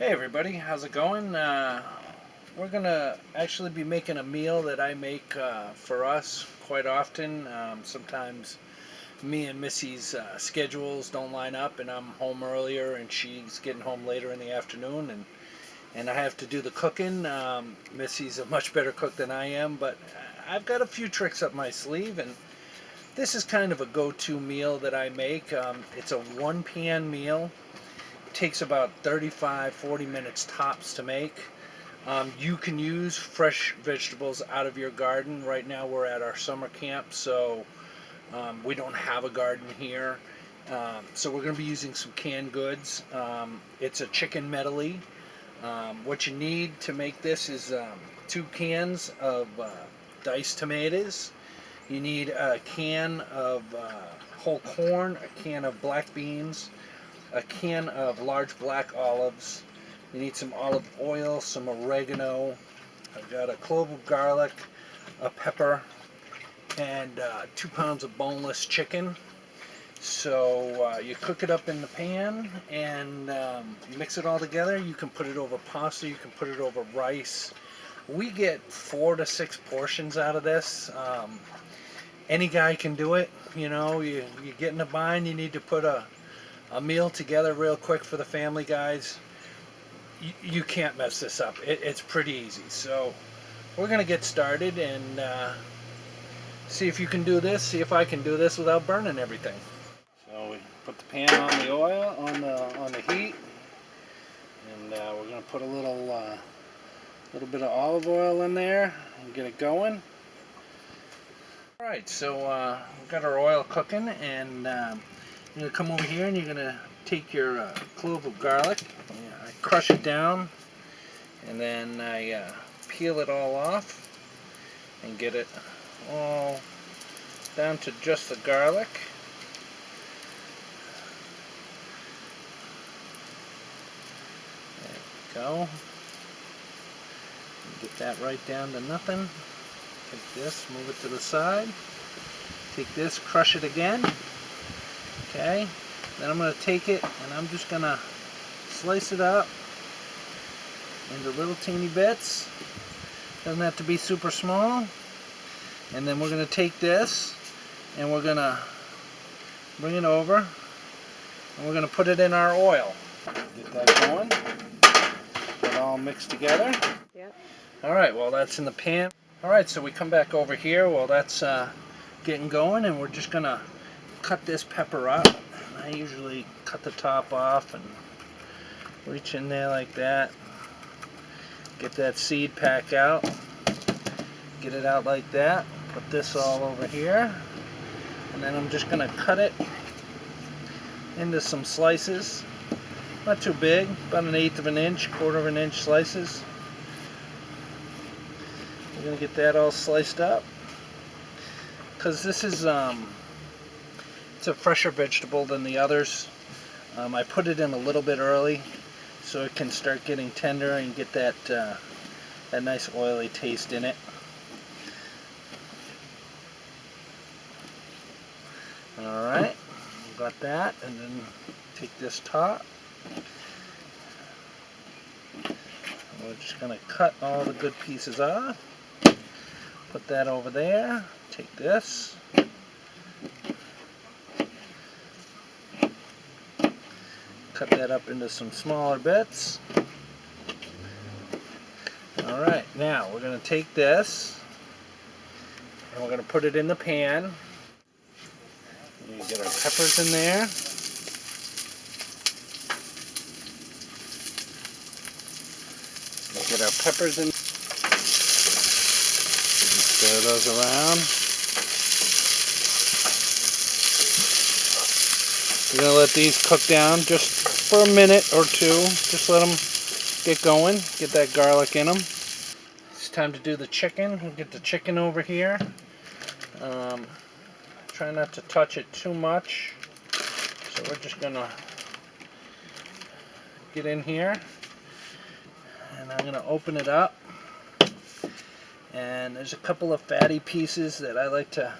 Hey everybody, how's it going? We're gonna actually be making a meal that I make for us quite often. Sometimes me and Missy's schedules don't line up and I'm home earlier and she's getting home later in the afternoon and I have to do the cooking. Missy's a much better cook than I am, but I've got a few tricks up my sleeve, and this is kind of a go-to meal that I make. It's a one-pan meal. Takes about 35-40 minutes tops to make. You can use fresh vegetables out of your garden. Right now we're at our summer camp, so we don't have a garden here. So we're going to be using some canned goods. It's a chicken medley. What you need to make this is 2 cans of diced tomatoes. You need a can of whole corn, a can of black beans, a can of large black olives. You need some olive oil, some oregano. I've got a clove of garlic, a pepper, and 2 pounds of boneless chicken. So you cook it up in the pan and you mix it all together. You can put it over pasta, you can put it over rice. We get 4 to 6 portions out of this. Any guy can do it. You know, you get in a bind, you need to put a meal together real quick for the family, guys. You can't mess this up. It's pretty easy. So we're gonna get started and see if you can do this, see if I can do this without burning everything. So we put the pan on the oil, on the heat, and we're gonna put a little bit of olive oil in there and get it going. All right, so we've got our oil cooking, and you're going to come over here and you're going to take your clove of garlic. I crush it down, and then I peel it all off and get it all down to just the garlic. There we go. Get that right down to nothing. Take this, move it to the side. Take this, crush it again. Okay, then I'm going to take it and I'm just going to slice it up into little teeny bits. Doesn't have to be super small. And then we're going to take this and we're going to bring it over and we're going to put it in our oil. Get that going. Get it all mixed together. Yep. Alright, well that's in the pan. Alright, so we come back over here. Well, that's getting going, and we're just going to cut this pepper up. I usually cut the top off and reach in there like that. Get that seed pack out. Get it out like that. Put this all over here. And then I'm just going to cut it into some slices. Not too big, about 1/8 of an inch, 1/4 of an inch slices. We're going to get that all sliced up, because this is it's a fresher vegetable than the others. I put it in a little bit early so it can start getting tender and get that nice oily taste in it. Alright, got that, and then take this top. We're just going to cut all the good pieces off. Put that over there. Take this. Cut that up into some smaller bits. Alright, now we're going to take this and we're going to put it in the pan. We get our peppers in there. Get our peppers in. Stir those around. We're going to let these cook down just for a minute or two. Just let them get going. Get that garlic in them. It's time to do the chicken. We'll get the chicken over here. Try not to touch it too much. So we're just going to get in here. And I'm going to open it up. And there's a couple of fatty pieces that I like to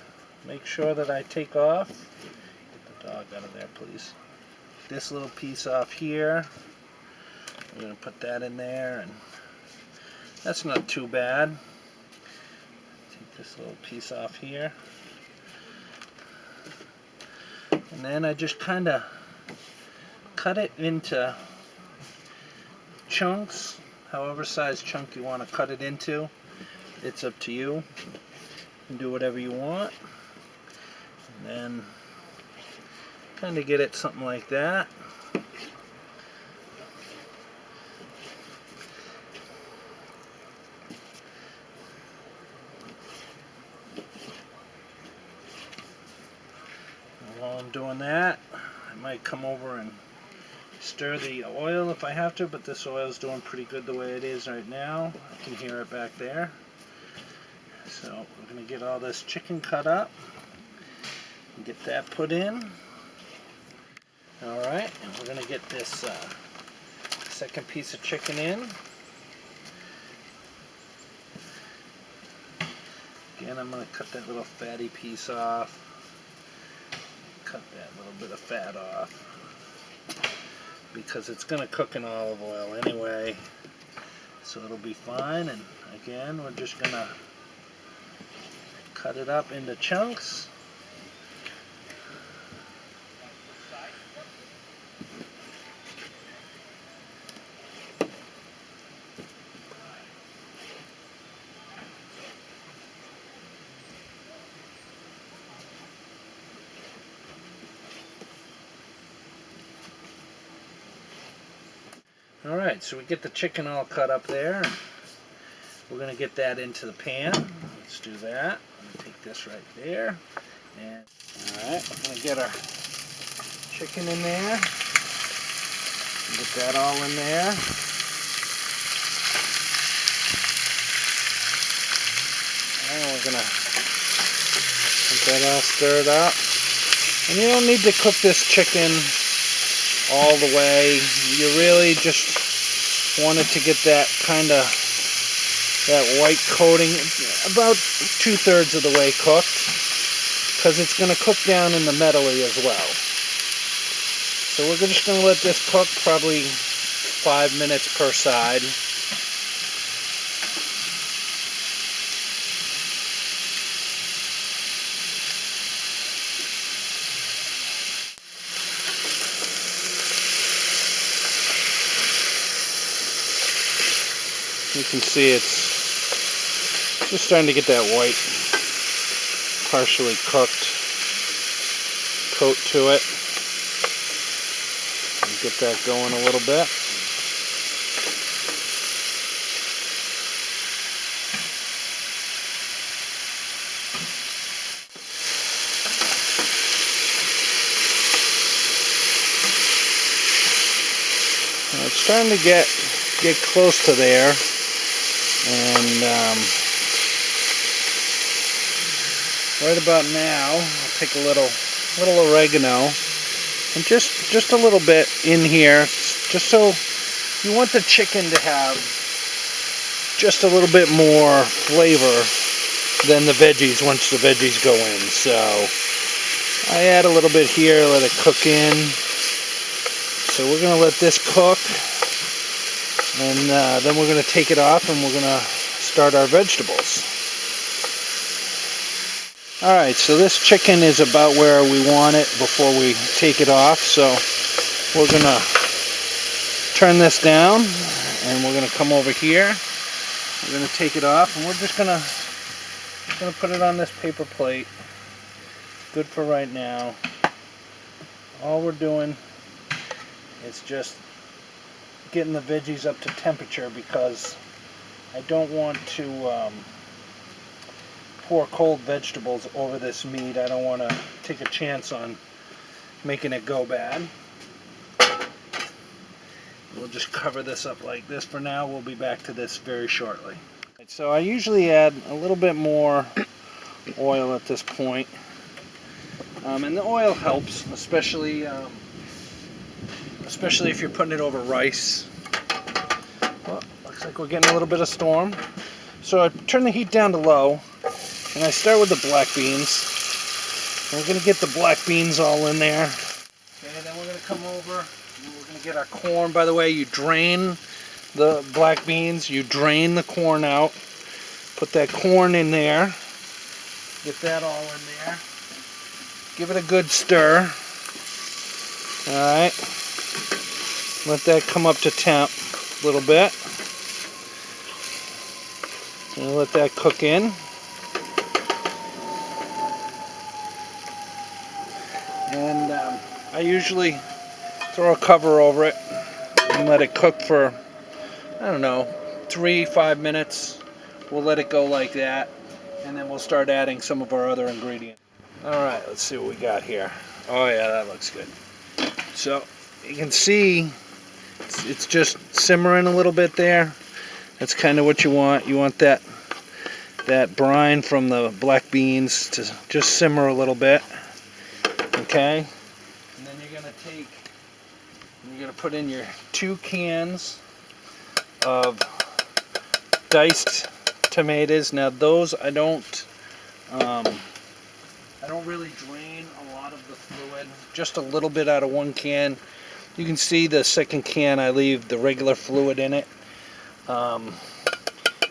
make sure that I take off. Get the dog out of there, please. This little piece off here. We're going to put that in there, and that's not too bad. Take this little piece off here. And then I just kind of cut it into chunks, however size chunk you want to cut it into. It's up to you. You can do whatever you want. And then kind of get it something like that. And while I'm doing that, I might come over and stir the oil if I have to, but this oil is doing pretty good the way it is right now. I can hear it back there. So we're going to get all this chicken cut up and get that put in. Alright, and we're going to get this second piece of chicken in. Again, I'm going to cut that little fatty piece off. Cut that little bit of fat off, because it's going to cook in olive oil anyway, so it'll be fine. And again, we're just going to cut it up into chunks. Alright, so we get the chicken all cut up there. We're going to get that into the pan. Let's do that. Take this right there. And alright, we're going to get our chicken in there. Get that all in there. And we're going to get that all stirred up. And you don't need to cook this chicken all the way. You really just want it to get that kind of that white coating, about 2/3 of the way cooked, because it's going to cook down in the medley as well. So we're just going to let this cook probably 5 minutes per side. You can see it's just starting to get that white, partially cooked coat to it. And get that going a little bit. Now it's starting to get close to there. And right about now, I'll take a little oregano and just a little bit in here, just so you want the chicken to have just a little bit more flavor than the veggies once the veggies go in. So I add a little bit here, let it cook in. So we're going to let this cook. And then we're going to take it off and we're going to start our vegetables. Alright, so this chicken is about where we want it before we take it off. So we're going to turn this down and we're going to come over here. We're going to take it off and we're just going to put it on this paper plate. Good for right now. All we're doing is just getting the veggies up to temperature, because I don't want to pour cold vegetables over this meat. I don't want to take a chance on making it go bad. We'll just cover this up like this for now. We'll be back to this very shortly. So I usually add a little bit more oil at this point. And the oil helps, especially if you're putting it over rice. Well, looks like we're getting a little bit of storm. So I turn the heat down to low, and I start with the black beans. And we're going to get the black beans all in there. Okay, then we're going to come over, and we're going to get our corn. By the way, you drain the black beans, you drain the corn out, put that corn in there, get that all in there, give it a good stir. Alright, let that come up to temp a little bit, and let that cook in. And I usually throw a cover over it and let it cook for, I don't know, 3-5 minutes. We'll let it go like that, and then we'll start adding some of our other ingredients. Alright, let's see what we got here. Oh yeah, that looks good. So you can see it's just simmering a little bit there. That's kind of what you want. You want that brine from the black beans to just simmer a little bit. Okay? And then you're gonna put in your 2 cans of diced tomatoes. Now those I don't really drain a lot of the fluid, just a little bit out of one can. You can see the second can I leave the regular fluid in it. You're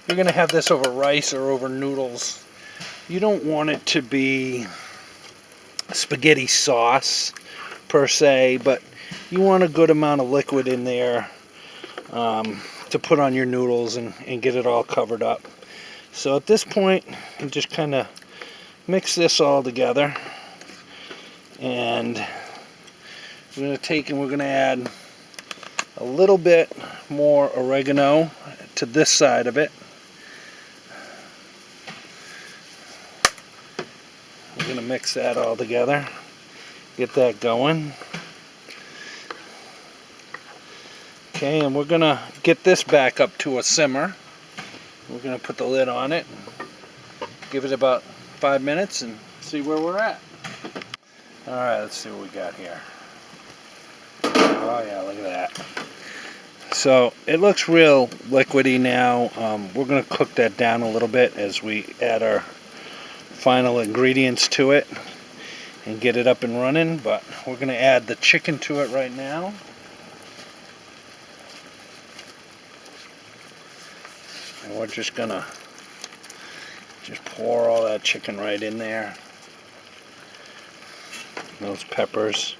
gonna have this over rice or over noodles. You don't want it to be spaghetti sauce per se, but you want a good amount of liquid in there to put on your noodles and get it all covered up. So at this point, you just kind of mix this all together, and we're going to take and we're going to add a little bit more oregano to this side of it. We're going to mix that all together, get that going. Okay, and we're going to get this back up to a simmer. We're going to put the lid on it, give it about 5 minutes, and see where we're at. Alright, let's see what we got here. Oh yeah, look at that. So it looks real liquidy now. We're going to cook that down a little bit as we add our final ingredients to it and get it up and running, but we're going to add the chicken to it right now. And we're just going to pour all that chicken right in there. Those peppers.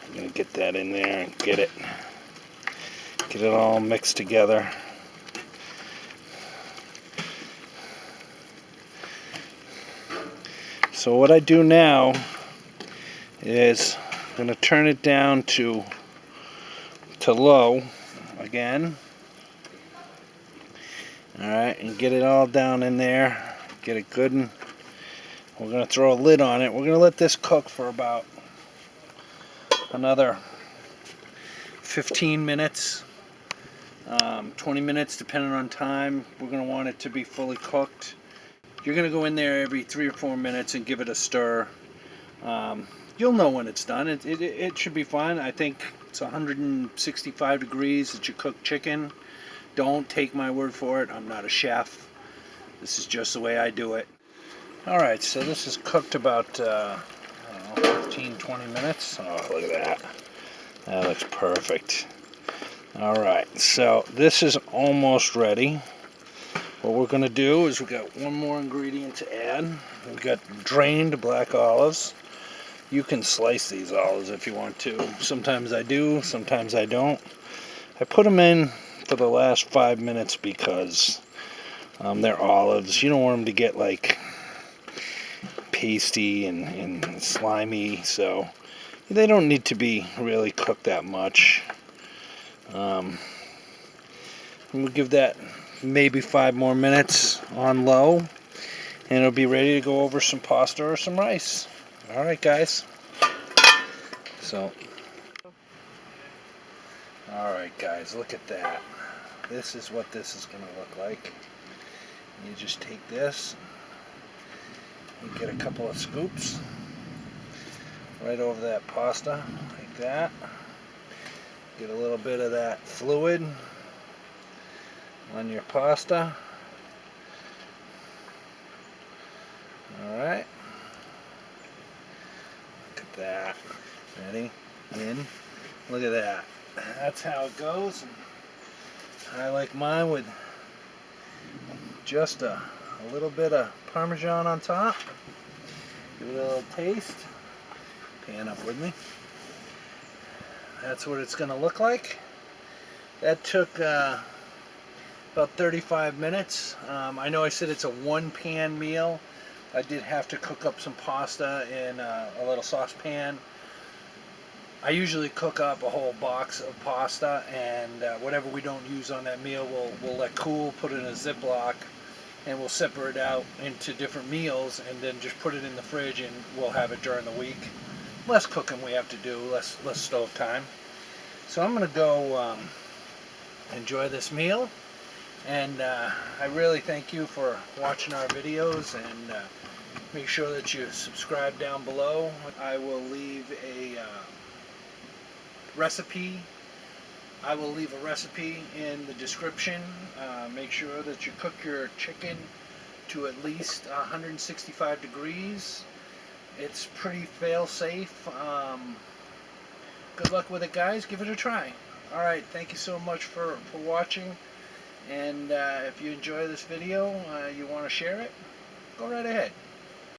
I'm going to get that in there and get it all mixed together. So what I do now is I'm going to turn it down to low again. Alright, and get it all down in there. Get it good, and we're going to throw a lid on it. We're going to let this cook for about another 15 minutes, 20 minutes depending on time. We're going to want it to be fully cooked. You're going to go in there every 3 or 4 minutes and give it a stir. You'll know when it's done. It should be fine. I think it's 165 degrees that you cook chicken. Don't take my word for it. I'm not a chef. This is just the way I do it. Alright, so this is cooked about 15-20 minutes. Oh, look at that. That looks perfect. Alright, so this is almost ready. What we're going to do is we've got one more ingredient to add. We've got drained black olives. You can slice these olives if you want to. Sometimes I do, sometimes I don't. I put them in for the last 5 minutes because they're olives. You don't want them to get like pasty and slimy, so they don't need to be really cooked that much. And we'll give that maybe 5 more minutes on low, and it'll be ready to go over some pasta or some rice. Alright guys, so alright guys, look at that. This is what this is going to look like. You just take this and get a couple of scoops right over that pasta like that. Get a little bit of that fluid on your pasta. Alright. Look at that. Ready? In. Look at that. that's how it goes. And I like mine with just a little bit of Parmesan on top. Give it a little taste. Pan up with me. That's what it's going to look like. That took about 35 minutes. I know I said it's a one-pan meal. I did have to cook up some pasta in a little saucepan. I usually cook up a whole box of pasta, and whatever we don't use on that meal, we'll let cool, put it in a Ziploc, and we'll separate it out into different meals, and then just put it in the fridge, and we'll have it during the week. Less cooking we have to do, less stove time. So I'm going to go enjoy this meal, and I really thank you for watching our videos, and make sure that you subscribe down below. I will leave a recipe. I will leave a recipe in the description. Make sure that you cook your chicken to at least 165 degrees. It's pretty fail-safe. Good luck with it, guys. Give it a try. Alright, thank you so much for watching. And if you enjoy this video, you want to share it, go right ahead.